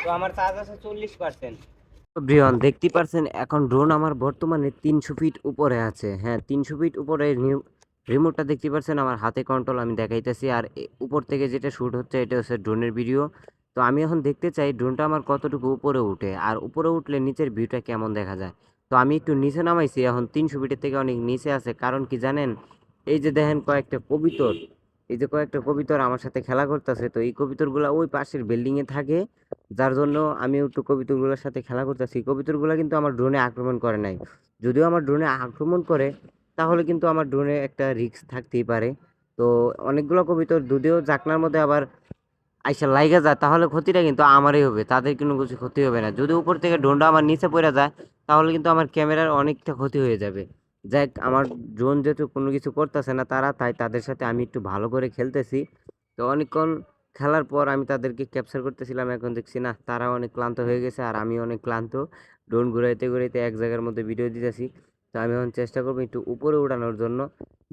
তো আমার চার্জ আছে 40%। ব্রিয়ন দেখতে পারছেন এখন ড্রোন আমার বর্তমানে 300 ফিট উপরে আছে। হ্যাঁ, 300 ফিট উপরে রিমোটটা দেখতে পারছেন আমার হাতে কন্ট্রোল আমি দেখাইতেছি। আর উপর থেকে যেটা শ্যুট হচ্ছে এটা হচ্ছে ড্রোনের ভিডিও। তো আমি এখন দেখতে চাই ড্রোনটা আমার কতটুকু উপরে উঠে, আর উপরে উঠলে নিচের ভিউটা কেমন দেখা যায়। তো আমি একটু নিচে নামাইছি, এখন 300 ফিটের থেকে অনেক নিচে আছে। কারণ কি জানেন, এই যে দেখেন কয়েকটা কবিতর, এই যে কয়েকটা কবিতর আমার সাথে খেলা করতেছে। তো এই কবিতরগুলা ওই পাশের বিল্ডিং এ থাকে, যার জন্য আমি একটু কবিতরগুলোর সাথে খেলা করতেছি। কবিতরগুলো কিন্তু আমার ড্রোনে আক্রমণ করে নাই। যদিও আমার ড্রোনে আক্রমণ করে, তাহলে কিন্তু আমার ড্রোনে একটা রিস্ক থাকতেই পারে। তো অনেকগুলো কবিতর যদিও জাকনার মধ্যে আবার আইসা লাইগা যায়, তাহলে ক্ষতিটা কিন্তু আমারই হবে, তাদের কোনো কিছু ক্ষতি হবে না। যদি উপর থেকে ড্রোনটা আমার নিচে পড়ে যায়, তাহলে কিন্তু আমার ক্যামেরার অনেকটা ক্ষতি হয়ে যাবে। যাক, আমার ড্রোন যেহেতু কোনো কিছু করতেছে না তারা, তাই তাদের সাথে আমি একটু ভালো করে খেলতেছি। তো অনেকক্ষণ খেলার পর আমি তাদেরকে ক্যাপচার করতেছিলাম, এখন দেখছি না তারা অনেক ক্লান্ত হয়ে গেছে আর আমি অনেক ক্লান্ত। ড্রোন ঘুরাইতে ঘুরাইতে এক জায়গার মধ্যে ভিডিও দিতেছি। তো আমি এখন চেষ্টা করবো একটু উপরে উঠানোর জন্য,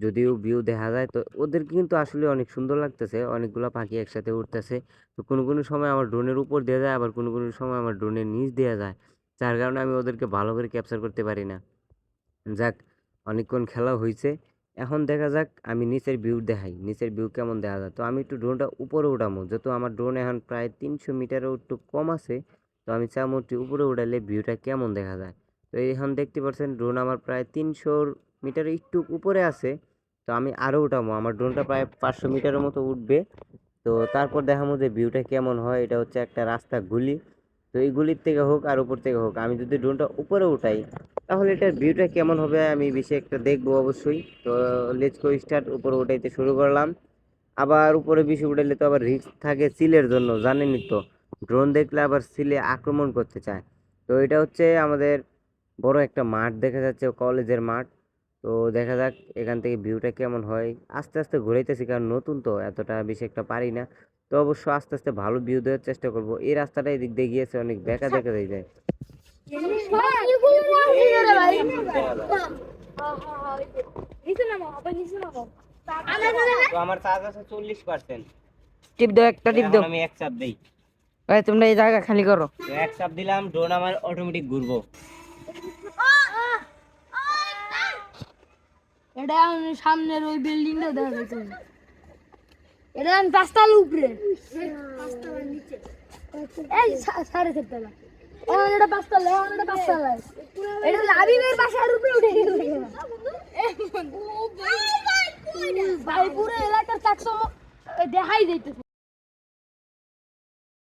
যদিও ভিউ দেখা যায়। তো ওদের কিন্তু আসলে অনেক সুন্দর লাগতেছে, অনেকগুলো পাখি একসাথে উঠতেছে। তো কোনো কোনো সময় আমার ড্রোনের উপর দেওয়া যায়, আবার কোনো কোনো সময় আমার ড্রোনের নিচ দেওয়া যায়, যার কারণে আমি ওদেরকে ভালো করে ক্যাপচার করতে পারি না। যাক, অনেকক্ষণ খেলা হয়েছে, এখন দেখা যাক আমি নিচের ভিউ দেখাই, নিচের ভিউ কেমন দেখা যায়। তো আমি একটু ড্রোনটা উপরে উঠামো, যেহেতু আমার ড্রোন এখন প্রায় 300 মিটারও একটু কম আছে। তো আমি চাবো একটু উপরে উঠালে ভিউটা কেমন দেখা যায়। তো এখন দেখতে পাচ্ছেন ড্রোন আমার প্রায় 300 মিটার একটু উপরে আছে। তো আমি আরও উঠামো, আমার ড্রোনটা প্রায় 500 মিটারের মতো উঠবে। তো তারপর দেখাবো যে ভিউটা কেমন হয়। এটা হচ্ছে একটা রাস্তা গুলি, তো এই গুলির থেকে হোক আর উপর থেকে হোক, আমি যদি ড্রোনটা উপরে উঠাই তাহলে এটার ভিউটা কেমন হবে আমি বেশি একটা দেখবো অবশ্যই। তো লেটস গো স্টার্ট, উপরে উঠাইতে শুরু করলাম। আবার উপরে বেশি উঠাইলে তো আবার রিস্ক থাকে সিলের জন্য, জানেনই তো, ড্রোন দেখলে আবার সিলে আক্রমণ করতে চায়। তো এটা হচ্ছে আমাদের বড় একটা মাঠ দেখা যাচ্ছে, কলেজের মাঠ। তো দেখা যাক এখান থেকে ভিউটা কেমন হয়। আস্তে আস্তে ঘুরাইতেছি, কারণ নতুন তো এতটা বেশি একটা পারি না। তো অবশ্য আস্তে আস্তে ভালো ভিউ দেওয়ার চেষ্টা করব। এই রাস্তাটা এদিক দিয়ে গিয়েছে, অনেক বেঁকা দেখা যায়। তো আমার চার্জ আছে 40%। টিপ দাও, একটা টিপ এখন দাও। আমি এক চাপ দেই। ভাই তোমরা এই জায়গা খালি করো। তো এক চাপ দিলাম, ড্রোন আমার অটোমেটিক ঘুরবো। এটা সামনের ওই বিল্ডিংটা দেখা যাচ্ছে। এটা আমি পাঁচতলার উপরে, পাঁচতলার নিচে, এই 4.5 তলা। এখন এটা পাঁচতলা, এখন এটা পাঁচতলায়। এটা লাবিবের বাসার উপরে উঠে গেছে। ভাই পুরো এলাকার 400 দেখাই যাইতেছে।